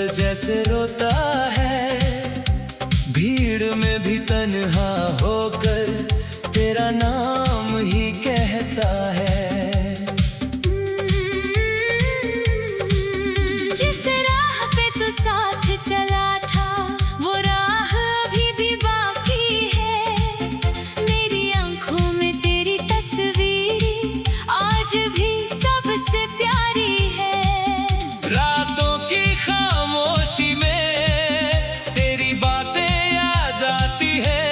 पल जैसे रोता है, भीड़ में भी तन्हा होकर तेरा नाम ही कहता है। जिस राह पे तू साथ चला था वो राह अभी भी बाकी है। मेरी आंखों में तेरी तस्वीर आज भी सबसे प्यारी है। रातों की खामोशी में तेरी बातें याद आती है।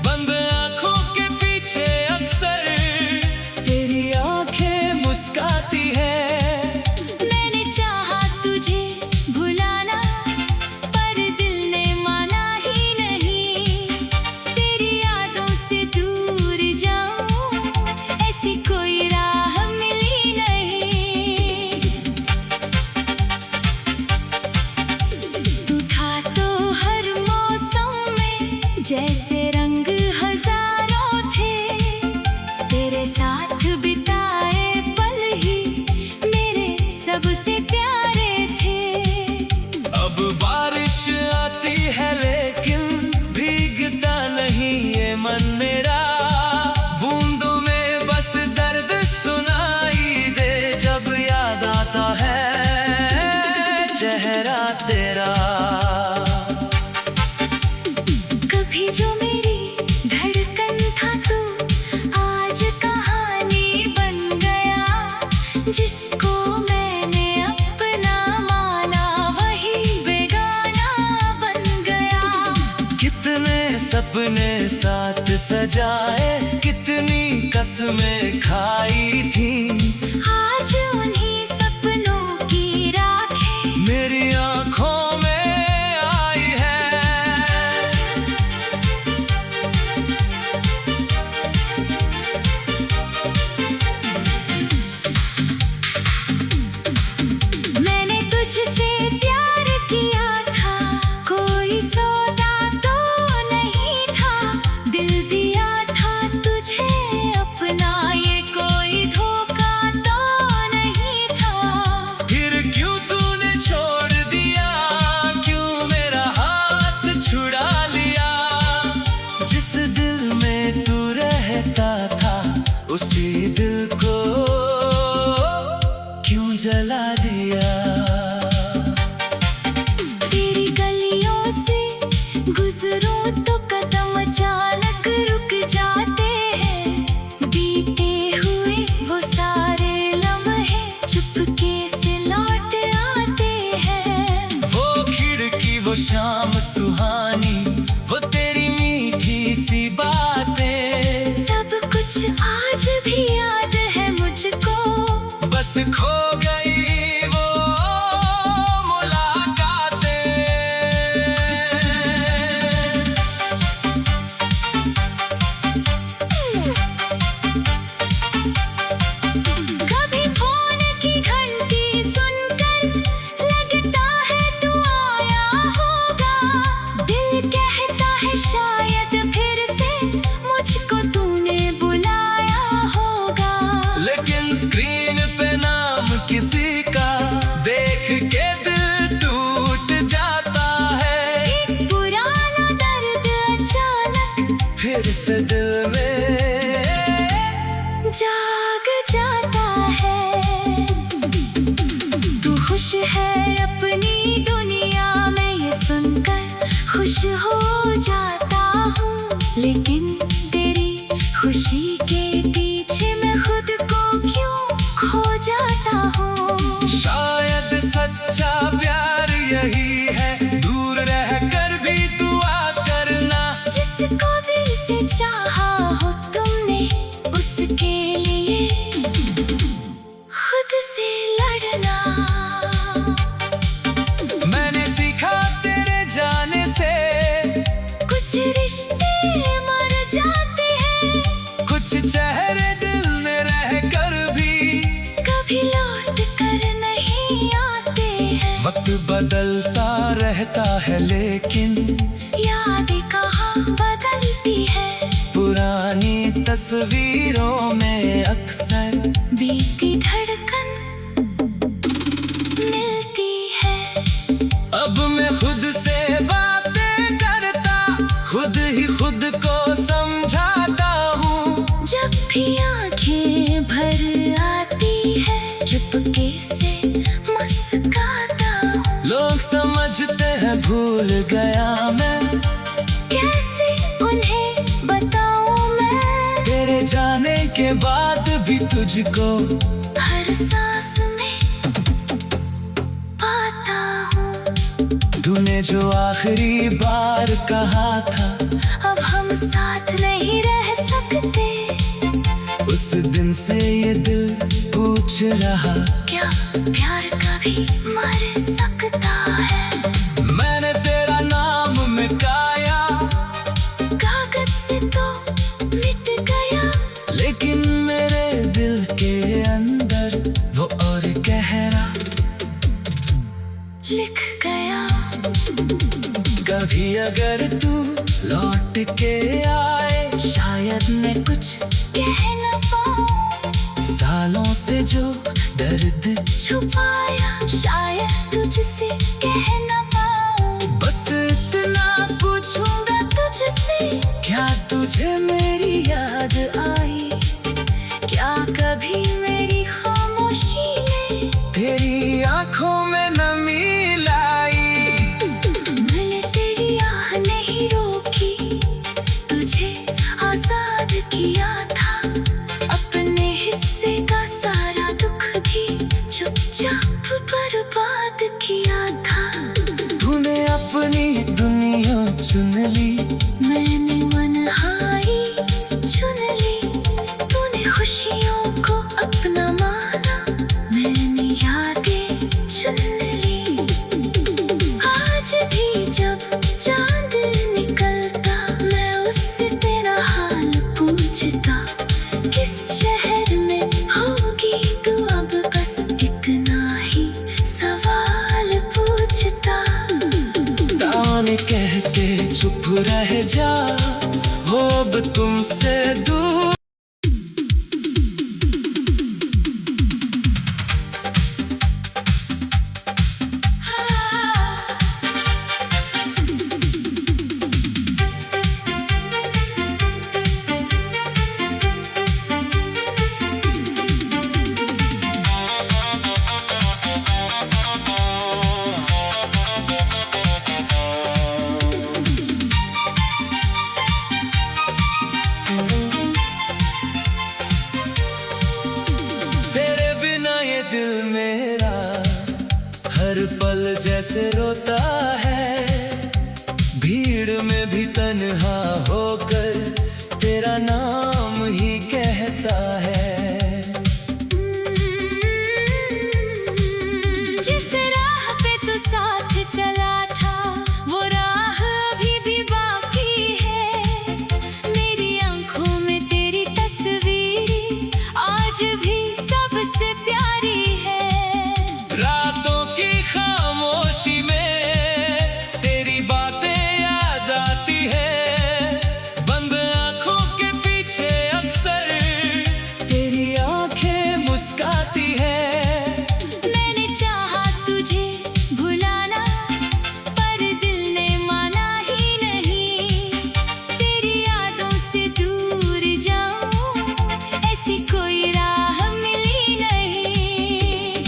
बंद आंखों के पीछे अक्सर तेरी आंखें मुस्काती है। मैंने चाहा तुझे भुलाना पर दिल ने माना ही नहीं। तेरी यादों से दूर जाऊं ऐसी कोई राह मिली नहीं। तू था तो हर मौसम में जैसे रंग हजारों थे। तेरे साथ बिताए पल ही मेरे सबसे प्यारे थे। अब बारिश आती है लेकिन भीगता नहीं ये मन मेरा। बूंदों में बस दर्द सुनाई दे जब याद आता है चेहरा तेरा। कभी जो मेरी धड़कन था तू आज कहानी बन गया। जिसको मैंने अपना माना वही बेगाना बन गया। कितने सपने साथ सजाए, कितनी कसमें खाई थी। आज उन्हीं सपनों की राखें मेरी आंखों में आई है। मैंने तुझसे प्यार किया था, कोई सौदा तो नहीं था। दिल दिया था तुझे अपना, ये कोई धोखा तो नहीं था। फिर क्यों तूने छोड़ दिया, क्यों मेरा हाथ छुड़ा लिया। जिस दिल में तू रहता था उसी दिल को क्यों जला दिया। तेरी गलियों से गुजरूं तो कदम अचानक रुक जाते हैं। बीते हुए वो सारे लम्हे चुपके से लौट आते हैं। वो खिड़की, वो शाम सुहानी, वो तेरी मीठी सी बातें। सब कुछ आज भी याद है मुझको। बस खो गई वो मुलाकातें। कभी फोन की घंटी सुनकर लगता है तू आया होगा। दिल कहता है शायद फिर से मुझको तूने बुलाया होगा। लेकिन स्क्रीन पे नाम किसी का देख के दिल टूट जाता है। एक पुराना दर्द अचानक फिर से दिल में जाग जाता है। तू खुश है अपनी दुनिया में ये सुनकर खुश हो जाता हूँ। लेकिन तेरी खुशी के पीछे मैं खुद को क्यों खो जाता हूँ। शायद सच्चा प्यार यही है, दूर रहकर भी दुआ करना। जिसको दिल से चाहा हो तुमने उसके लिए खुद से लड़ना। मैंने सीखा तेरे जाने से कुछ रिश्ते मर जाते हैं। कुछ चेहरे दिल में रहकर भी कभी लौट कर नहीं आते हैं। वक्त बदलता रहता है लेकिन यादें कहाँ बदलती है। पुरानी तस्वीरों में अक्सर बीती धड़कन मिलती है। भी आंखें भर आती है, चुपके से मुस्कुराता हूँ। लोग समझते हैं भूल गया मैं, कैसे उन्हें बताऊँ मैं, तेरे जाने के बाद भी तुझको हर सांस में पाता हूँ। तूने जो आखिरी बार कहा था, अब हम साथ नहीं रह सकते, उस दिन से ये दिल पूछ रहा, क्या प्यार कभी मर सकता है। मैंने तेरा नाम मिटाया, कागज से तो मिट गया, लेकिन मेरे दिल के अंदर वो और गहरा लिख गया। कभी अगर तू लौट के आए, शायद मैं कुछ कह न पाऊँ, सालों से जो दर्द छुपाया शायद तुझसे कह न पाऊँ। बस इतना पूछूंगा, तुझसे क्या तुझे मेरी याद आई? क्या कभी मेरी खामोशी ने तेरी आंखों में नमी लाई? मैंने तेरी आह नहीं रोकी, तुझे आजाद किया था। अपने हिस्से का सारा दुख भी चुपचाप बर्बाद किया था। तूने अपनी दुनिया चुन ली, मैंने मनहाई चुन ली, तूने खुशियों को अपना माना, मैंने यादें चुन ली। आज भी जब चांद निकलता, मैं उससे तेरा हाल पूछता, किस शहर में होगी तू अब, बस इतना ही सवाल पूछता। ताने कह के चुप रह जा, हो अब तुमसे दूर। तेरे बिना ये दिल मेरा हर पल जैसे रोता है, भीड़ में भी तन्हा होकर तेरा नाम ही कहता है। जिस राह पे तू साथ चला था, वो राह अभी भी बाकी है। मेरी आंखों में तेरी तस्वीर आज भी सबसे प्यारी है। रातों की खामोशी में तेरी बातें याद आती है, बंद आंखों के पीछे अक्सर तेरी आंखें मुस्काती है। मैंने चाहा तुझे भुलाना, पर दिल ने माना ही नहीं। तेरी यादों से दूर जाऊं, ऐसी कोई राह मिली नहीं।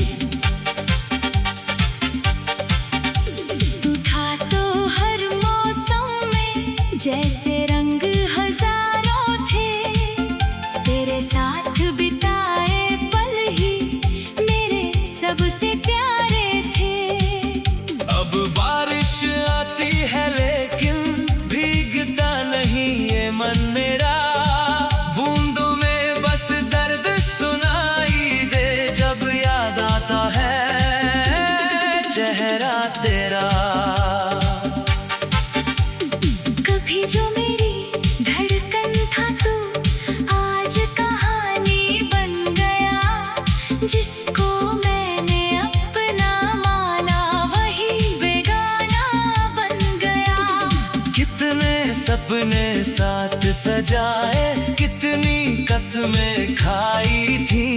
तू था तो हर मौसम में जैसे रंग हजारों थे, तेरे साथ बिताए पल ही मेरे सबसे प्यारे थे। अब बारिश आती है लेकिन भीगता नहीं ये मन मेरा, बूंदों में बस दर्द सुनाई दे जब याद आता है चेहरा तेरा। कभी जो मेरी धड़कन था तू, आज कहानी बन गया। जिसको मैंने अपना माना, वही बेगाना बन गया। कितने सपने साथ सजाए, कितनी कसमें खाई थी,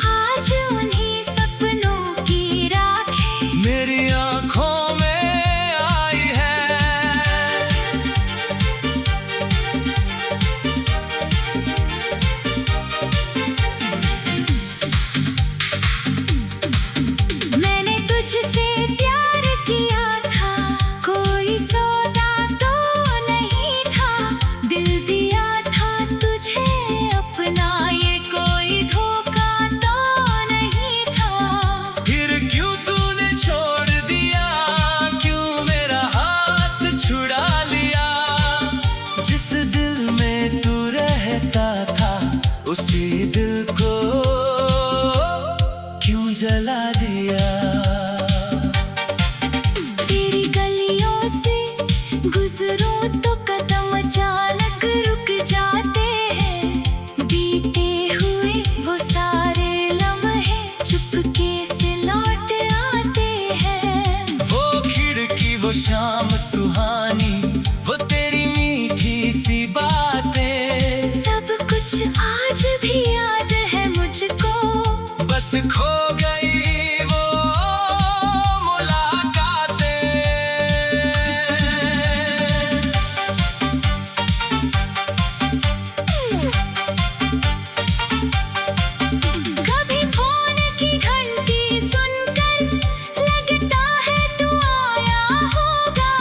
आज उन्हीं सपनों की राखें मेरी आंखों में आई है। उसी दिल को क्यों जला दिया। तेरी गलियों से गुजरूं तो कदम अचानक रुक जाते हैं। बीते हुए वो सारे लम्हे चुपके से लौट आते हैं। वो खिड़की, वो शाम सुहानी, वो तेरी मीठी सी बातें, सब कुछ आज भी याद है मुझको। बस खो गई वो मुलाकातें। कभी फोन की घंटी सुनकर लगता है तू आया होगा।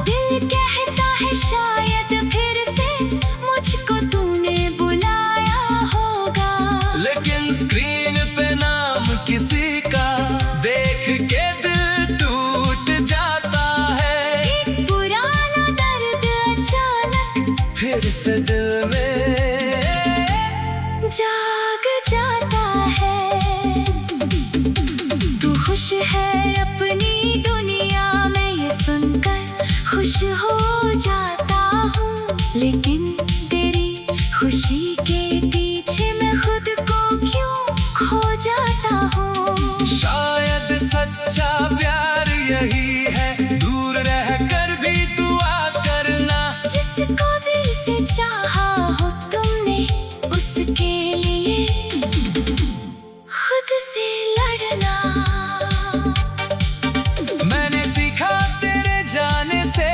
दिल कहता है शायद फिर से मुझको तूने बुलाया होगा। लेकिन स्क्रीन पे नाम किसी का देख के दिल टूट जाता है। एक पुराना दर्द अचानक फिर से दिल में जाग जाता है। तू खुश है अपनी दुनिया में, ये सुनकर खुश हो जाता हूँ। लेकिन तेरी खुशी के पीछे मैं खुद को क्यों खो जाता हूँ। शायद सच्चा प्यार यही है, दूर रहकर भी दुआ करना। जिसको दिल से चाहा हो तुमने, उसके लिए खुद से लड़ना। मैंने सीखा तेरे जाने से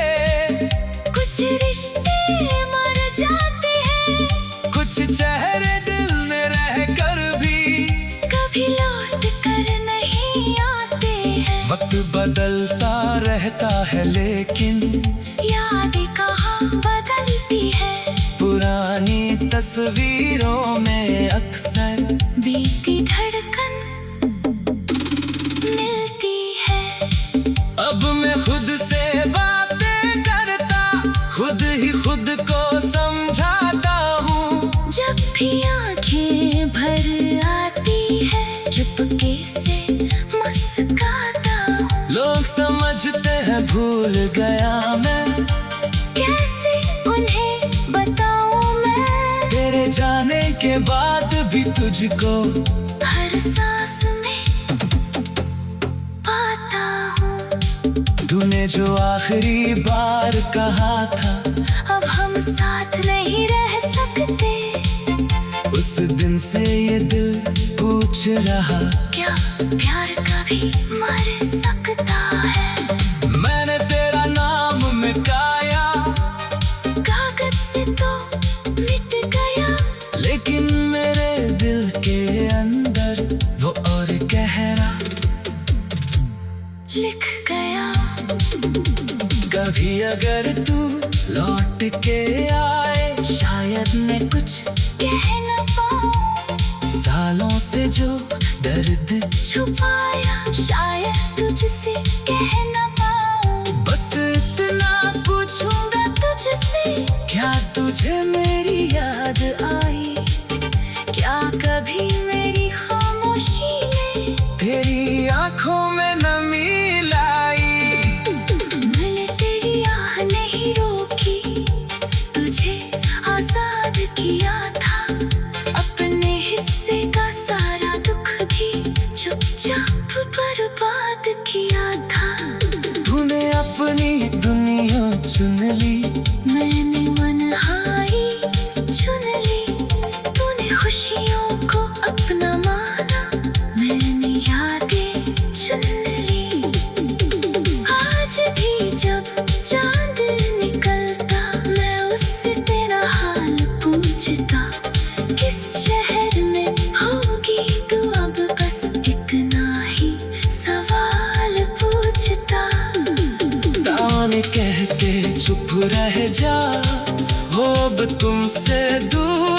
कुछ रिश्ते मर जाते हैं, कुछ चेहरे दिल में रहकर भी कभी लौट कर नहीं आते हैं। वक्त बदलता रहता है लेकिन यादें कहाँ बदलती है। पुरानी तस्वीरों में अक्सर बीती धड़कन मिलती है। अब मैं खुद से बातें करता, खुद ही खुद को समझाता हूँ। जब भी आंखें भर आती है, चुपके से मुस्काता हूँ। लोग समझते हैं भूल गया मैं, कैसे उन्हें बताऊँ मैं। तेरे जाने के बाद भी तुझको हर सांस में पाता हूँ। तूने जो आखिरी बार कहा था अब हम साथ नहीं रह सकते। उस दिन से ये दिल पूछ रहा, क्या प्यार कभी मर सकता है। मैंने तेरा नाम मिटाया, कागज से तो मिट गया, लेकिन मेरे दिल के अंदर वो और गहरा लिख गया। कभी अगर तू लौट के आए, शायद मैं कुछ कह न पाऊँ, सालों से जो दर्द छुपाया शायद तुझसे कह न पाऊँ। बस इतना पूछूंगा तुझसे क्या तुझे मेरी याद आई। क्या कभी मेरी खामोशी ने तेरी आंखों में नमी लाई। मैंने तेरी आह नहीं रोकी, तुझे आजाद किया था। अपने हिस्से का सारा दुख भी चुपचाप बर्बाद किया था। तूने अपनी दुनिया चुन ली, मैंने मनहाई चुन ली। तूने खुशियों को अपना माना, मैंने यादें चुन ली। आज भी जब चांद निकलता, मैं उससे तेरा हाल पूछता। किस शहर में होगी तू अब, बस इतना ही सवाल पूछता। ताने कहते चुप रह जा, वो अब तुमसे दूर।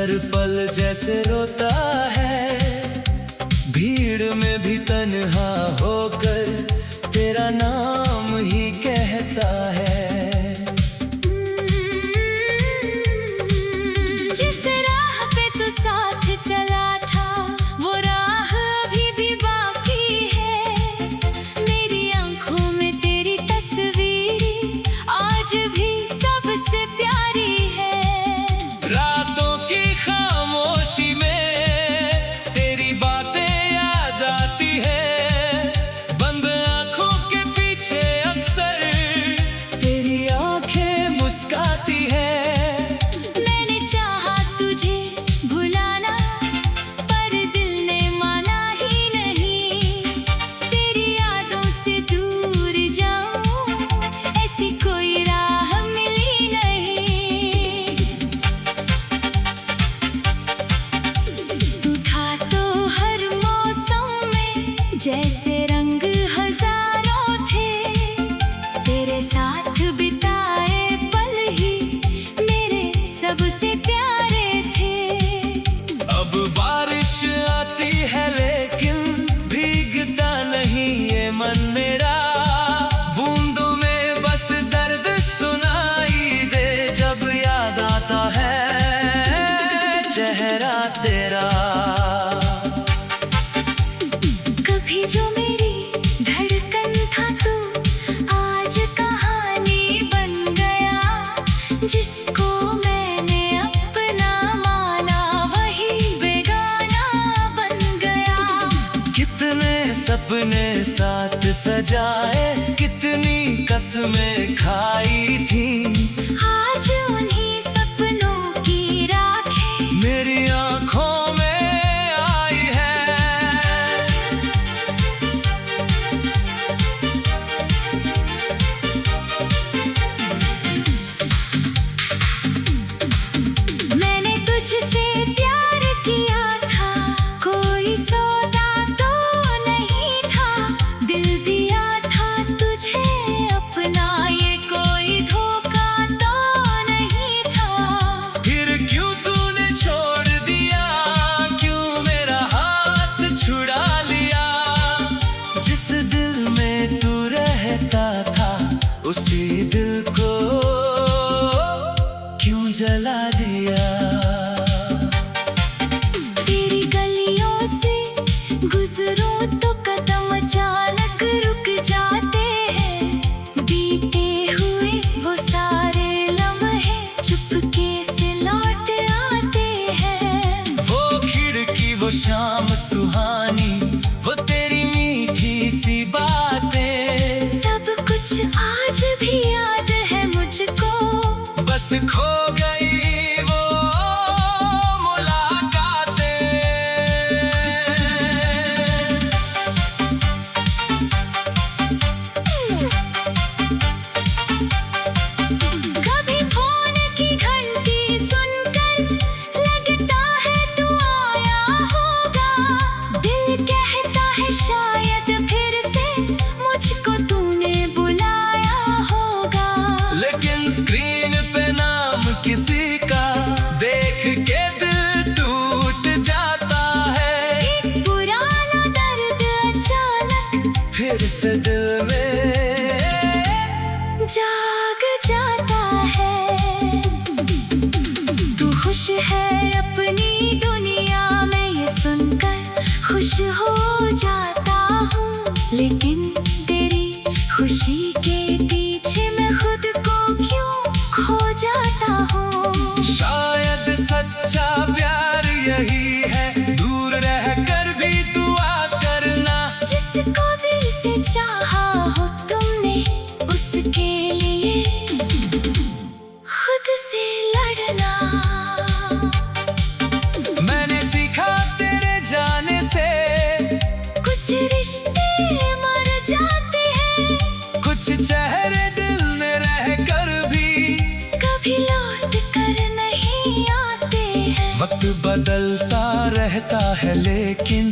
हर पल जैसे रोता है, भीड़ में भी तन्हा होकर तेरा नाम ही कहता है। जिस राह पे तू साथ चला था वो राह अभी भी बाकी है। मेरी आंखों में तेरी तस्वीर आज भी सबसे प्यारी है। रातों की खामोशी में तेरी बातें याद आती है। बंद आंखों के पीछे अक्सर तेरी आंखें मुस्काती है। मैंने चाहा तुझे भुलाना पर दिल ने माना ही नहीं। तेरी यादों से दूर जाऊं ऐसी कोई राह मिली नहीं। तू था तो हर मौसम में जैसे रंग हजारों थे। तेरे साथ बिताए पल ही मेरे सबसे प्यारे थे। अब बारिश आती है लेकिन भीगता नहीं ये मन मेरा। बूंदों में बस दर्द सुनाई दे जब याद आता है चेहरा तेरा। कभी जो मेरी धड़कन था तू आज कहानी बन गया। जिसको मैंने अपना माना वही बेगाना बन गया। कितने सपने साथ सजाए, कितनी कसमें खाई थी। आज उन्हीं सपनों की राखें मेरी आंखों में आई है। मैंने तुझसे प्यार किया था, कोई सौदा तो नहीं था। दिल दिया था तुझे अपना, ये कोई धोखा तो नहीं था। फिर क्यों तूने छोड़ दिया, क्यों मेरा हाथ छुड़ा लिया। जिस दिल में तू रहता था उसी दिल को क्यों जला दिया। तेरी गलियों से गुजरूं तो कदम अचानक रुक जाते हैं। बीते हुए वो सारे लम्हे चुपके से लौट आते हैं। वो खिड़की वो शाम सुहानी, वो तेरी मीठी सी बातें। सब कुछ आज भी याद है मुझको। बस खो गई वो मुलाकातें। कभी फोन की घंटी सुनकर लगता है तू आया होगा। दिल कहता है शायद फिर से मुझको तूने बुलाया होगा। लेकिन स्क्रीन पे नाम किसी का देख के दिल टूट जाता है। एक पुराना दर्द अचानक फिर से दिल में जाग जाता है। तू खुश है अपनी दुनिया में ये सुनकर खुश हो जाता हूँ। लेकिन तेरी खुशी के पीछे मैं खुद को क्यों खो जाता हूँ। शायद सच्चा प्यार यही है, दूर रहकर भी दुआ करना। जिसको दिल से चाहा हो तुमने उसके लिए खुद से लड़ना। मैंने सीखा तेरे जाने से कुछ रिश्ते मर जाते हैं, कुछ चेहरे दिल में रहकर भी कभी लौट कर नहीं आते हैं। वक्त बदलता रहता है लेकिन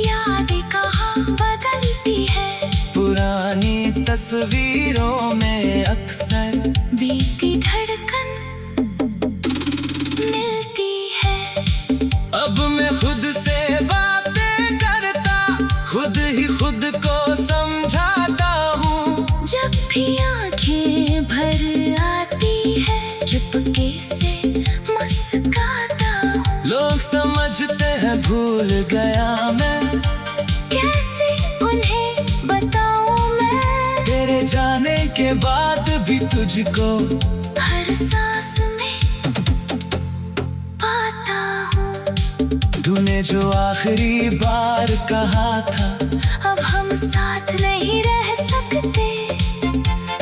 यादें कहाँ बदलती है। पुरानी तस्वीरों में अक्सर बीती धड़कन मिलती है। भूल गया मैं, कैसे उन्हें बताऊं मैं, तेरे जाने के बाद भी तुझको हर सांस में पाता हूँ। तूने जो आखिरी बार कहा था, अब हम साथ नहीं रह सकते,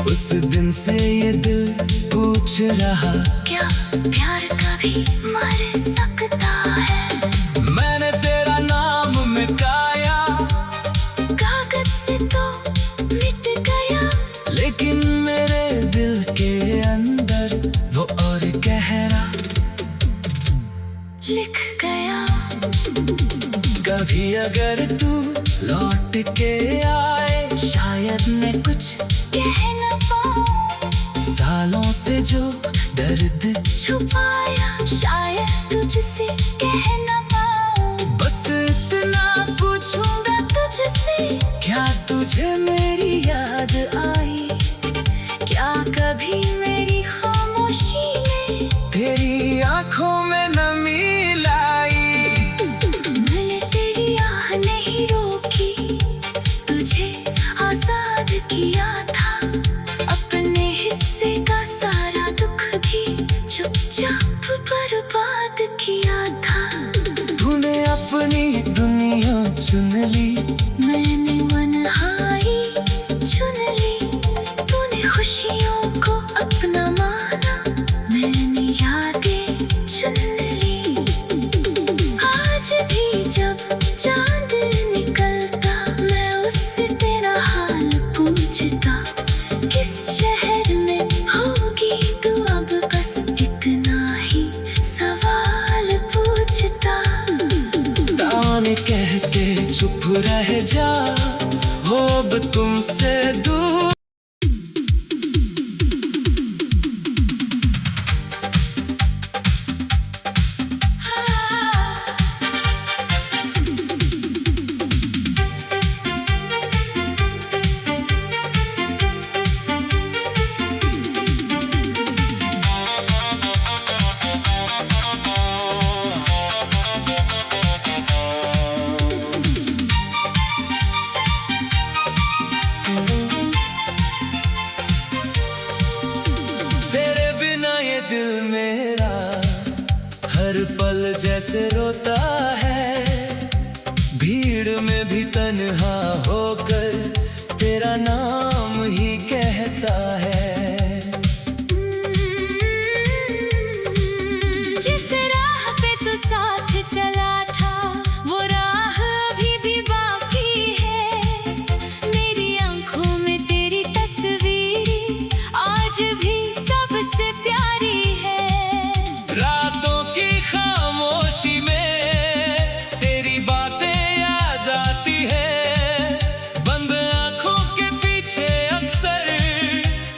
उस दिन से ये दिल पूछ रहा, क्या प्यार कभी मर सकता है। मैंने तेरा नाम मिटाया, कागज से तो मिट गया, लेकिन मेरे दिल के अंदर वो और गहरा लिख गया। कभी अगर तू लौट के आए, शायद मैं कुछ कह न पाऊं, सालों से जो दर्द छुपाया शायद तुझसे कह न पाऊं। बस इतना पूछूंगा तुझसे क्या तुझे मेरी याद आई, क्या कभी मेरी खामोशी ने तेरी आंखों में नमी लाई। मैंने तेरी आह नहीं रोकी, तुझे आजाद किया था, अपने हिस्से का सारा दुख भी चुपचाप बर्बाद किया था। तूने अपनी दुनिया चुन ली, मैंने मनहाई चुन ली, तूने खुशियों को अपना माना, मैंने यादें चुन ली। आज भी जब चांद निकलता, मैं उससे तेरा हाल पूछता, किस शहर में होगी तू अब, बस इतना ही सवाल पूछता। ताने कह के चुप रह जा, हो अब तुमसे दूर। तेरे बिना ये दिल मेरा हर पल जैसे रोता है, भीड़ में भी तन्हा होकर तेरा नाम ही कहता है। जिस राह पे तू साथ चला था, वो राह अभी भी बाकी है, मेरी आंखों में तेरी तस्वीर आज भी सबसे प्यारी है। रातों की खामोशी में तेरी बातें याद आती है, बंद आंखों के पीछे अक्सर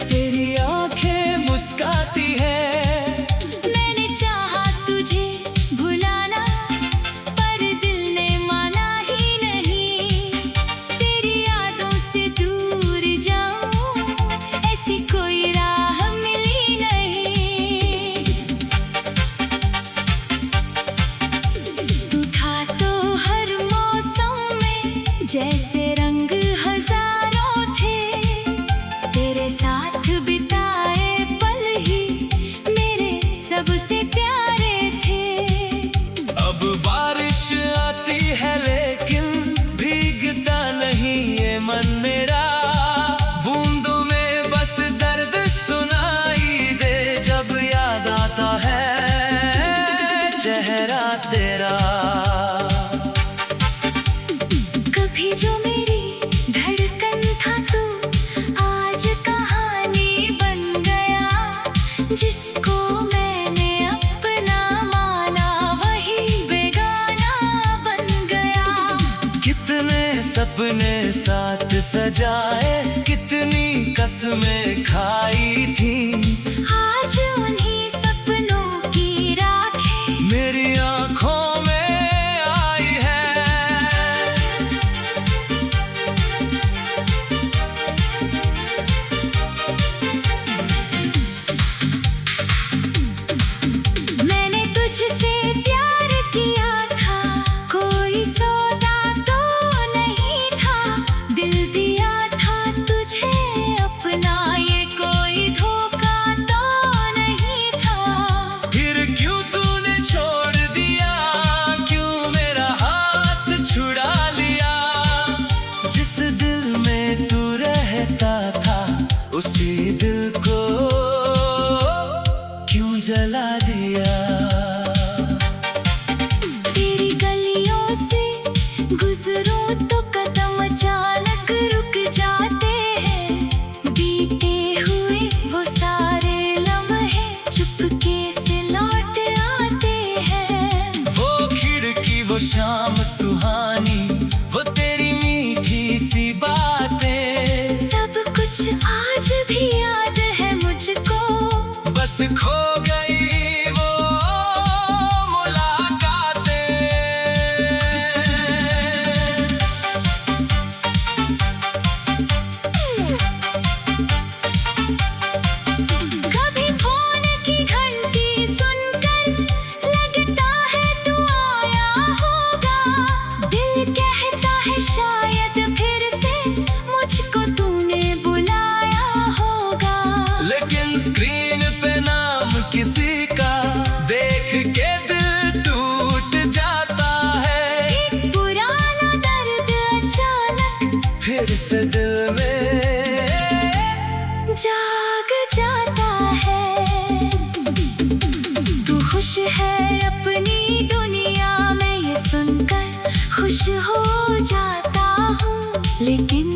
तेरी आंखें मुस्काती है। मैंने चाहा तुझे भुलाना, पर दिल ने माना ही नहीं, तेरी यादों से दूर जाऊं, ऐसी कोई राह मिली नहीं। तू था तो हर मौसम में जैसे रंग हजारों थे, तेरे साथ बिताए पल ही मेरे सबसे प्यारे थे। अब बारिश आती है लेकिन भीगता नहीं ये मन मेरा, बूंदों में बस दर्द सुनाई दे जब याद आता है चेहरा तेरा। कभी जो मेरी धड़कन था तू, आज कहानी बन गया, जिसको मैंने अपना माना वही बेगाना बन गया। कितने सपने साथ सजाए, कितनी कसमें खाई थी, आज उन्हीं सपनों की राखें मेरी आंखों में आई है। मैंने तुझसे प्यार किया था, जला दिया। तेरी गलियों से गुजरूं तो कदम अचानक रुक जाते हैं। बीते हुए वो सारे लम्हे चुपके से लौट आते हैं। वो खिड़की, वो शाम सुहानी, वो तेरी मीठी सी बातें, सब कुछ आज भी याद है मुझको। बस खो गई वो मुलाकातें। कभी फोन की घंटी सुनकर लगता है तू आया होगा। दिल कहता है शायद फिर से मुझको तूने बुलाया होगा। लेकिन स्क्रीन पे नाम किसी का देख के दिल टूट जाता है। एक पुराना दर्द अचानक फिर से दिल में जाग जाता है। तू खुश है अपनी दुनिया में, ये सुनकर खुश हो जाता हूँ। लेकिन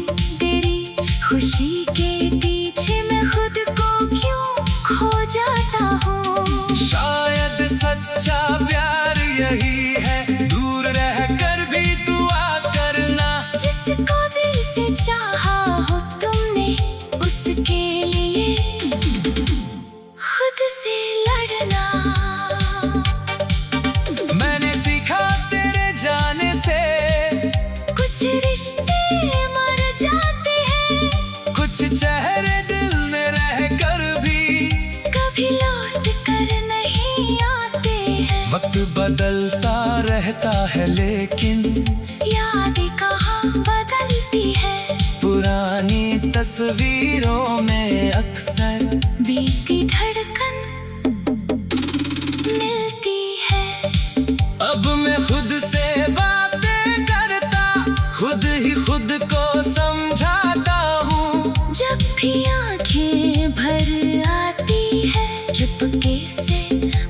तेरी खुशी के पीछे मैं खुद को क्यों खो जाता हूँ। शायद सच्चा प्यार यही है, दूर रहकर भी दुआ करना। जिसको दिल से चाहा हो तुमने, उसके लिए खुद से लड़ना। मैंने सीखा तेरे जाने से कुछ रिश्ते मर जाते हैं, कुछ चेहरे दिल में रहकर भी कभी लौट कर नहीं आते हैं। वक्त बदलता रहता है लेकिन यादें कहाँ बदलती है। पुरानी तस्वीरों में अक्सर बीती धड़कन मिलती है। अब मैं खुद से बातें करता, खुद ही खुद को समझाता हूँ। जब भी आंखें भर आती है, चुपके से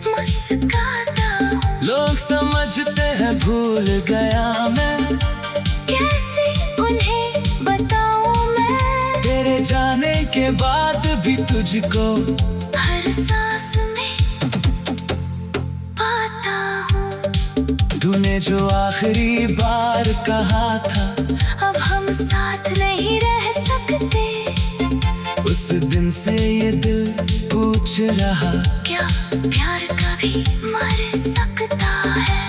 मुस्कुराता हूँ। लोग समझते हैं भूल गया मैं, कैसे उन्हें बताऊँ मैं। तेरे जाने के बाद भी तुझको हर सांस में पाता हूँ। तूने जो आखिरी बार कहा था, अब हम साथ नहीं रह सकते। उस दिन से ये दिल पूछ रहा, क्या प्यार कभी मर सकता है।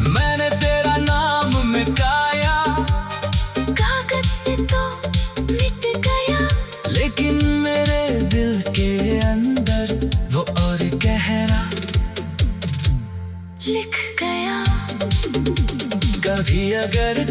मैंने तेरा नाम मिटाया, कागज से तो मिट गया, लेकिन मेरे दिल के अंदर वो और गहरा लिख गया। कभी अगर